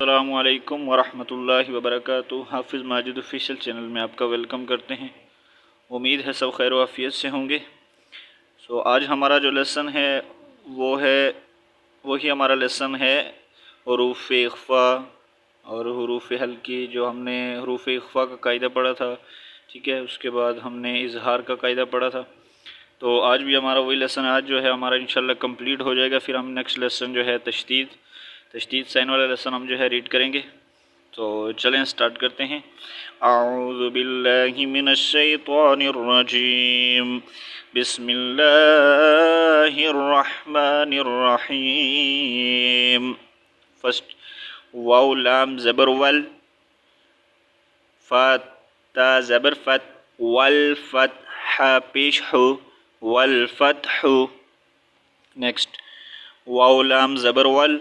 السلام علیکم ورحمۃ اللہ وبرکاتہ۔ حافظ ماجد آفیشیل چینل میں آپ کا ویلکم کرتے ہیں۔ امید ہے سب خیر و عافیت سے ہوں گے۔ آج ہمارا جو لیسن ہے وہی ہمارا لیسن ہے حروف اخفا اور حروف ہلکی، جو ہم نے حروف اخفا کا قاعدہ پڑھا تھا، ٹھیک ہے۔ اس کے بعد ہم نے اظہار کا قاعدہ پڑھا تھا۔ تو آج بھی ہمارا وہی لیسن آج جو ہے ہمارا انشاءاللہ کمپلیٹ ہو جائے گا۔ پھر ہم نیکسٹ لیسن جو ہے تشدید سائن والا لیسن ہم جو ہے ریڈ کریں گے۔ تو چلیں سٹارٹ کرتے ہیں۔ اعوذ باللہ من الشیطان الرجیم، بسم اللہ الرحمن الرحیم۔ فرسٹ واو لام زبر ول، فا تا زبر فت، والفتح پیش ہو، والفتح۔ نیکسٹ واو لام زبر ول،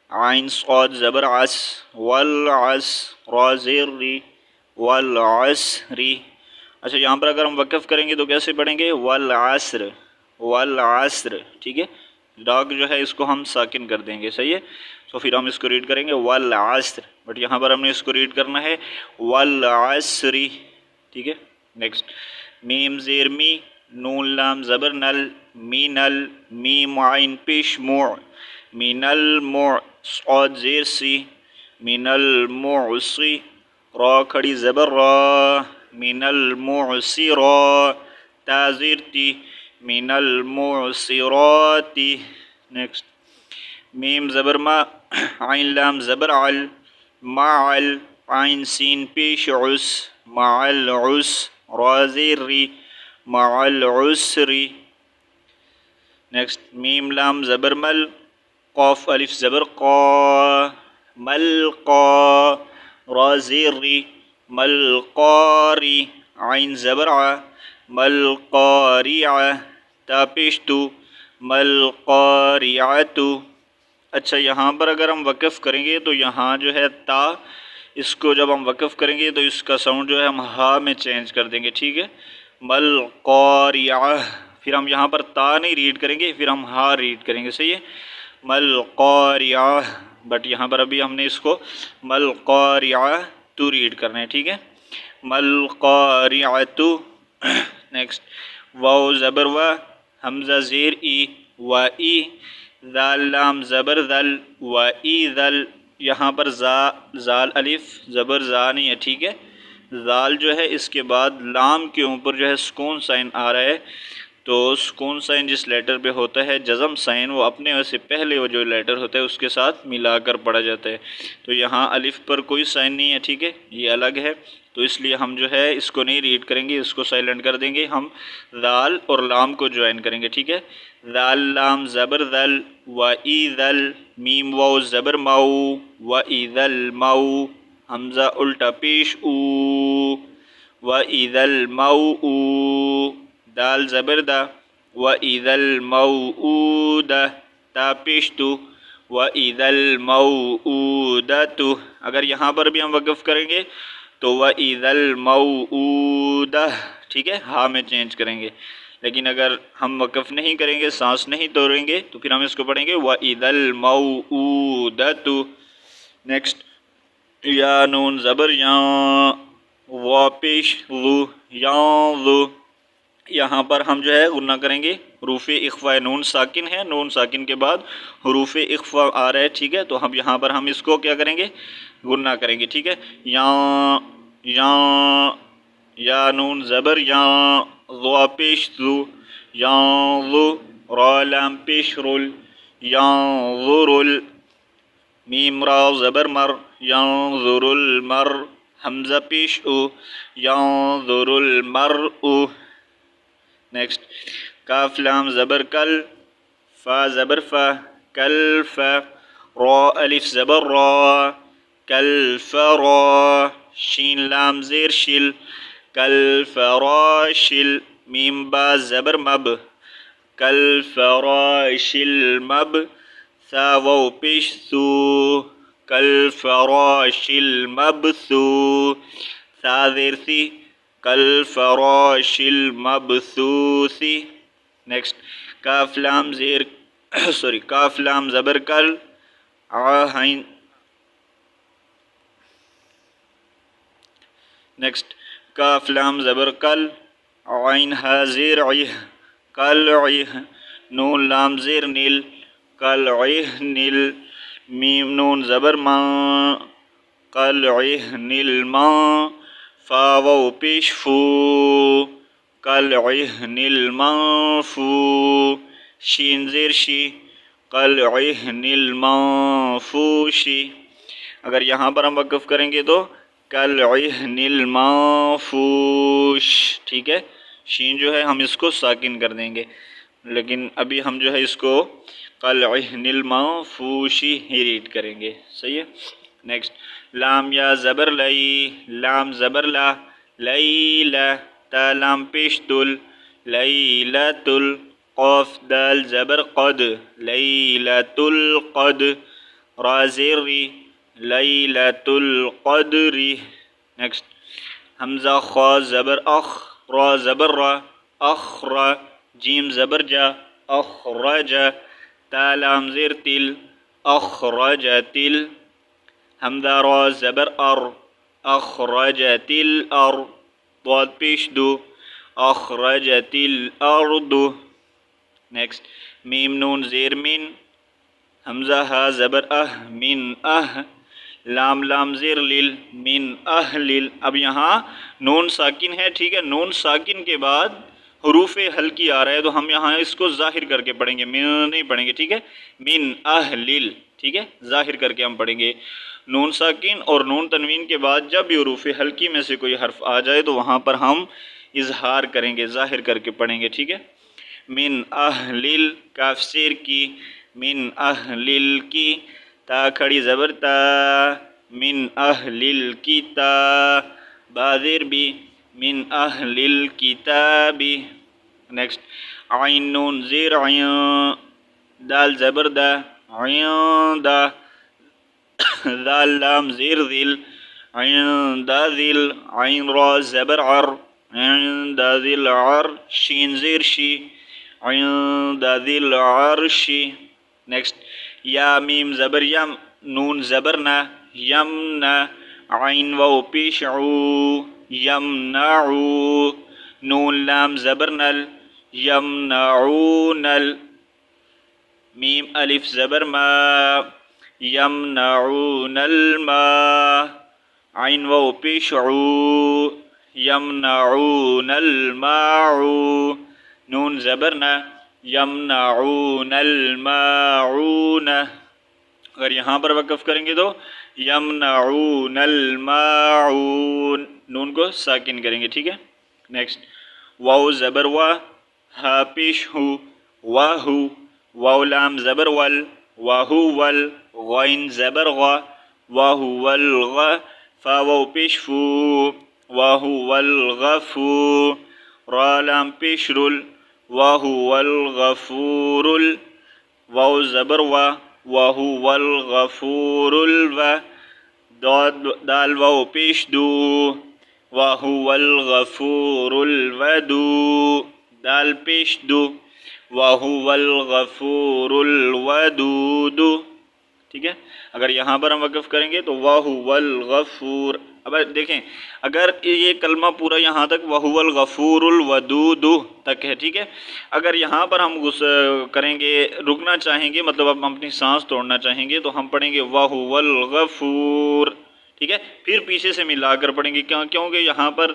عین صاد زبر عس، والعصر، را زیر ری، والعصر۔ اچھا، یہاں پر اگر ہم وقف کریں گے تو کیسے پڑھیں گے؟ والعصر، والعصر، ٹھیک ہے۔ ڈاگ جو ہے اس کو ہم ساکن کر دیں گے، صحیح ہے۔ تو پھر ہم اس کو ریڈ کریں گے والعصر، بٹ یہاں پر ہم نے اس کو ریڈ کرنا ہے والعصر، ٹھیک ہے۔ نیکسٹ میم زیر می، نون لام زبر نل، می نل، میم عین پیش مع، من المع، صاد زیر سی، من المعصی، را کھڑی زبر را، من المعصرا، تا زیر تی، من المعصرات۔ نیکسٹ میم زبر ما، عین لام زبر عل، معل، عین سین پیش عس، مع العس، را زیر ری، مع العسر۔ نیکسٹ میم لام زبر مل، قاف الف زبر قا، ملقا، را زیر ری، ملقاری، عین زبر ع، ملقارع، تا پیش تو، ملقارعۃ۔ اچھا، یہاں پر اگر ہم وقف کریں گے تو یہاں جو ہے تا، اس کو جب ہم وقف کریں گے تو اس کا ساؤنڈ جو ہے ہم ہا میں چینج کر دیں گے، ٹھیک ہے۔ ملقارعہ، پھر ہم یہاں پر تا نہیں ریڈ کریں گے، پھر ہم ہا ریڈ کریں گے، صحیح ہے۔ ملقارعہ، بٹ یہاں پر ابھی ہم نے اس کو ملقارعہ تو ریڈ کرنا ہے، ٹھیک ہے۔ ملقارعۃ۔ نیکسٹ واو زبر و، حمزہ زیر ای، و ای، ذال لام زبر ذل، و ای ذل، یہاں پر زال الف زبر زا نہیں ہے، ٹھیک ہے۔ زال جو ہے اس کے بعد لام کے اوپر جو ہے سکون سائن آ رہا ہے، تو سکون سائن جس لیٹر پہ ہوتا ہے جزم سائن، وہ اپنے سے پہلے وہ جو لیٹر ہوتا ہے اس کے ساتھ ملا کر پڑھا جاتا ہے۔ تو یہاں الف پر کوئی سائن نہیں ہے، ٹھیک ہے، یہ الگ ہے، تو اس لیے ہم جو ہے اس کو نہیں ریڈ کریں گے، اس کو سائلنٹ کر دیں گے۔ ہم ذال اور لام کو جوائن کریں گے، ٹھیک ہے۔ ذال لام زبر ذل، و ای ذل، میم واو زبر مو، و ای ذل مو، حمزہ الٹا پیش او، و ای ذل مو، دال زبر دا، وَإِذَا الْمَوْءُودَةُ، تا پیش تو، وَإِذَا الْمَوْءُودَةُ۔ اگر یہاں پر بھی ہم وقف کریں گے تو وَإِذَا الْمَوْءُودَةُ، ٹھیک ہے، ہاں میں چینج کریں گے۔ لیکن اگر ہم وقف نہیں کریں گے، سانس نہیں توڑیں گے، تو پھر ہم اس کو پڑھیں گے وَإِذَا الْمَوْءُودَةُ۔ نیکسٹ یا نون زبر یاں، وا پیش لو، یاں لو، یہاں پر ہم جو ہے غنہ کریں گے۔ حروف اخفا، نون ساکن ہے، نون ساکن کے بعد حروف اخفا آ رہا ہے، ٹھیک ہے، تو ہم یہاں پر ہم اس کو کیا کریں گے؟ غنہ کریں گے، ٹھیک ہے۔ یاں، یاں، یا نون زبر یاں، ضا پیش ذو، یاں ذو، را لام پیش رل، یاں ذرل، میم را زبر مر، یاں ذر المر، حمزہ پیش او، یاں ذر المرء۔ نیکسٹ کاف لام زبر کل، فا زبر فا، کل فا، را الف زبر را، کل فرا، شین لام زیر شل، کل فراشل، میم با زبر مب، کل فراشل مب، ثا واو پیش ثو، کل فراشل مبثو، ثا زیر ثی، کل فراش المبثوث۔ نیکسٹ کاف لام زیر کاف لام زبر کل، عین نیکسٹ کاف لام زبر کل، عین ہا زیر عیہ، کل عیہ، نون لام زیر نیل، کل عیہ نیل، میم نون زبر ما، کل عیہ نیل ما، فا واو پیش فو، کل عیہ نیل ما فو، شین زیر شی، کل عیہ نیل ما فو شی۔ اگر یہاں پر ہم وقف کریں گے تو کالعہن المنفوش، ٹھیک ہے، شین جو ہے ہم اس کو ساکن کر دیں گے، لیکن ابھی ہم جو ہے اس کو کالعہن المنفوشی ہی ریڈ کریں گے، صحیح ہے۔ نیکسٹ لام یا زبر لئی، لام زبر لا، لیلا، تا لام پیش دل، لیلۃ ال، قاف دال زبر قد، لیلۃ القد، را زیر ری، لیلۃ القدر۔ نیکسٹ حمزہ خا زبر اخ، را زبر را، اخرا، جیم زبر جا، اخرج، تا لام زیر تل، اخرجت ال، حمزہ را زبر ار، اخرجت الارض، ضاد پیش دو، اخرجت الارض۔ نیکسٹ میم نون زیر من، حمزہ ہا زبر من لام لام زیر لیل، من لیل۔ اب یہاں نون ساکن ہے، ٹھیک ہے، نون ساکن کے بعد حروف ہلکی آ رہا ہے تو ہم یہاں اس کو ظاہر کر کے پڑھیں گے، من نہیں پڑھیں گے، ٹھیک ہے، من لیل، ٹھیک ہے، ظاہر کر کے ہم پڑھیں گے۔ نون ساکن اور نون تنوین کے بعد جب بھی حروف ہلکی میں سے کوئی حرف آ جائے تو وہاں پر ہم اظہار کریں گے، ظاہر کر کے پڑھیں گے، ٹھیک ہے۔ من اہل، کاف سیر کی، من اہل کی، تا کھڑی زبر تا، من اہل الکتاب، با زیر بی، من اہل الکتاب۔ نیکسٹ عین نون زیر عین، دال زبر دا، عین دا، دال لام زیر ذل، عین دا ذل، عین را زبر عر، عین دا ذل عر، شین زیر شی، عین دا ذل عرشی۔ نیکسٹ یا میم زبر یم، نون زبر نا، یمنا، عین واو پیش عو، یمنعو، نون لام زبر نل، یمنعون ال، میم الف زبر ما، یمنعون الماء، عین واو پیش عو، یمنعون الماء، نون زبر نا، یمنعون الماعون۔ اگر یہاں پر وقف کریں گے تو یمنعون الماعون، نون کو ساکن کریں گے، ٹھیک ہے۔ نیکسٹ واو زبر وا، ہا پیش ہو، واہو، واو لام زبر ول، واہو ول، غین زبر غا، واہو والغ، فا واو پیش فو، واہو والغفو، را لام پیش رل، وَهُوَ الْغَفُورُ واو زبر وا، وَهُوَ الْغَفُورُ دال واو پیش دو، وَهُوَ الْغَفُورُ الْوَدُودُ، دال پیش دو، وَهُوَ الْغَفُورُ الْوَدُودُ، ٹھیک ہے۔ اگر یہاں پر ہم وقف کریں گے تو وَهُوَ الْغَفُورُ، اب دیکھیں اگر یہ کلمہ پورا یہاں تک وَهُوَ الْغَفُورُ الْوَدُودُ تک ہے، ٹھیک ہے، اگر یہاں پر ہم کریں گے، رکنا چاہیں گے، مطلب ہم اپنی سانس توڑنا چاہیں گے تو ہم پڑھیں گے وَهُوَ الْغَفُورُ، ٹھیک ہے، پھر پیچھے سے ملا کر پڑھیں گے، کیونکہ یہاں پر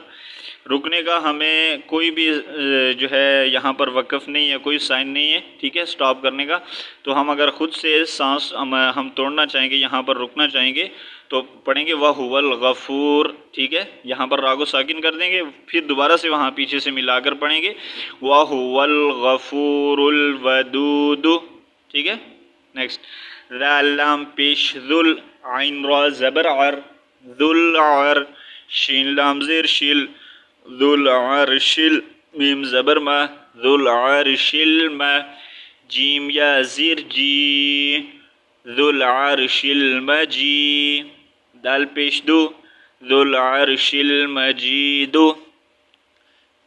رکنے کا ہمیں کوئی بھی جو ہے یہاں پر وقف نہیں ہے، کوئی سائن نہیں ہے، ٹھیک ہے، سٹاپ کرنے کا، تو ہم اگر خود سے سانس ہم توڑنا چاہیں گے، یہاں پر رکنا چاہیں گے تو پڑھیں گے وَهُوَ الْغَفُورُ، ٹھیک ہے، یہاں پر را کو ساکن کر دیں گے، پھر دوبارہ سے وہاں پیچھے سے ملا کر پڑھیں گے وَهُوَ الْغَفُورُ الْوَدُودُ، ٹھیک ہے۔ نیکسٹ ذال لام پیش ذل، عین را زبر عر، ذل عر، شین لام زیر شل، ذل عرشل، میم زبر ما، ذل عرشل ما، جیم یا زیر جی، ذل عرشل مجی، دال پیش دو، ذل عرشل مجید۔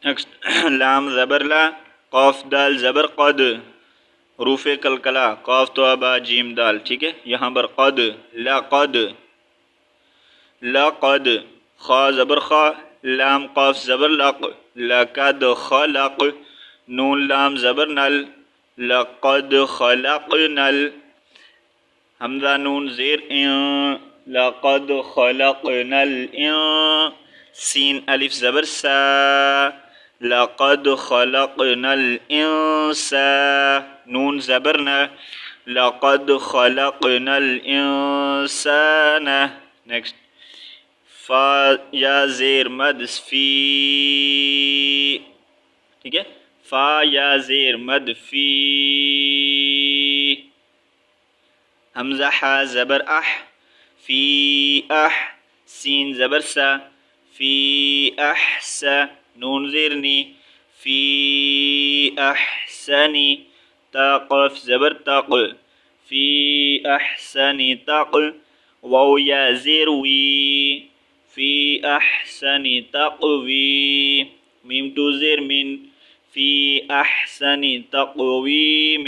نیکسٹ لام زبر لا، قاف دال زبر قد، حروف کلکلا، قاف تو ابا جیم دال، ٹھیک ہے، یہاں پر قد، لقد، لقد، خا زبر خا، لام قاف زبر لق، لقد خلق، نون لام زبر نل، لقد خلقنا، حمزہ نون زیر ان، لقد خلقنا الان، سین الف زبر سا، لقد خلقنا الانسان، نون زبر نا، لقد خلقنا الانسان. نیکسٹ فا یا زیر مد فی، ٹھیک ہے، فا یا زیر مد فی، حمزہ حا زبر اح، فی اح، سین زبر سا، فی احسا، نون زیر نی، فی احسنی، تا قف زبر تق، فی احسنی تق، واو یا زیر وی، فی احسنی تقوی، میم تو زیر من، فی احسنی تقویم.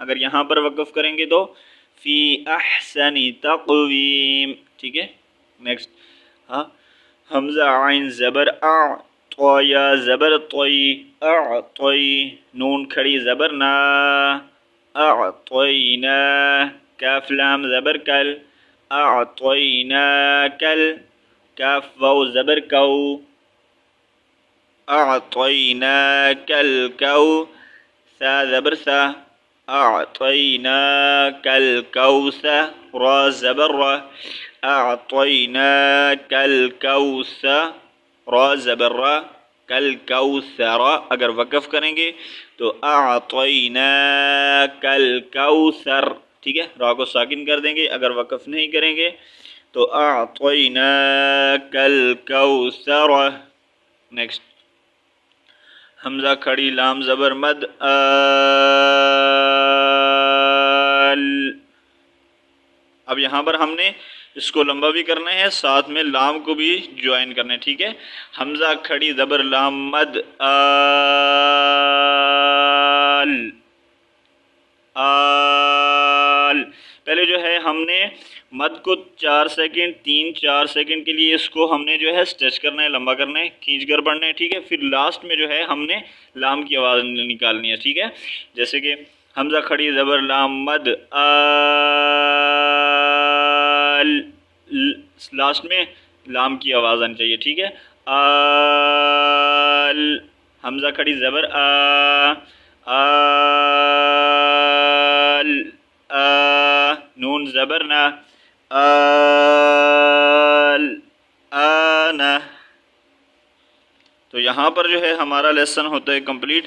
اگر یہاں پر وقف کریں گے تو فی احسنی تقویم، ٹھیک ہے. نیکسٹ ہاں حمزہ عین زبر اع، طا یا زبر طی، اعطی، نون کھڑی زبر نا، اعطینا، کاف لام زبر کل، اعطیناکل، کاف واو زبر کو، اعطیناکل کو، سا زبر سا، اعطیناک الکوثر، را زبر را، اعطیناک الکوثر، را زبر را، کالکوثر. اگر وقف کریں گے تو اعطیناک الکوثر، ٹھیک ہے، را کو ساکن کر دیں گے. اگر وقف نہیں کریں گے تو اعطیناک الکوثر. نیکسٹ حمزہ کھڑی لام زبر مد آل. اب یہاں پر ہم نے اس کو لمبا بھی کرنا ہے، ساتھ میں لام کو بھی جوائن کرنا ہے، ٹھیک ہے. حمزہ کھڑی زبر لام مد آل، آل. پہلے جو ہے ہم نے مد کو 4 سیکنڈ 3-4 سیکنڈ کے لیے اس کو ہم نے جو ہے اسٹریچ کرنا ہے، لمبا کرنا ہے، کھینچ کر پڑھنا ہے، ٹھیک ہے. پھر لاسٹ میں جو ہے ہم نے لام کی آواز نکالنی ہے، ٹھیک ہے. جیسے کہ حمزہ کھڑی زبر لام مد آل، لاسٹ میں لام کی آواز آنی چاہیے، ٹھیک ہے. آل، حمزہ کھڑی زبر آ، آل، آ، نون زبر نا، آل، آنا. تو یہاں پر جو ہے ہمارا لیسن ہوتا ہے کمپلیٹ.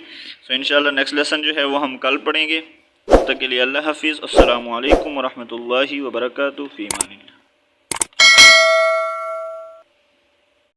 سو انشاءاللہ نیکسٹ لیسن جو ہے وہ ہم کل پڑھیں گے. تب تک کے لیے اللہ حافظ. السلام علیکم ورحمۃ اللہ وبرکاتہ. فی امان اللہ.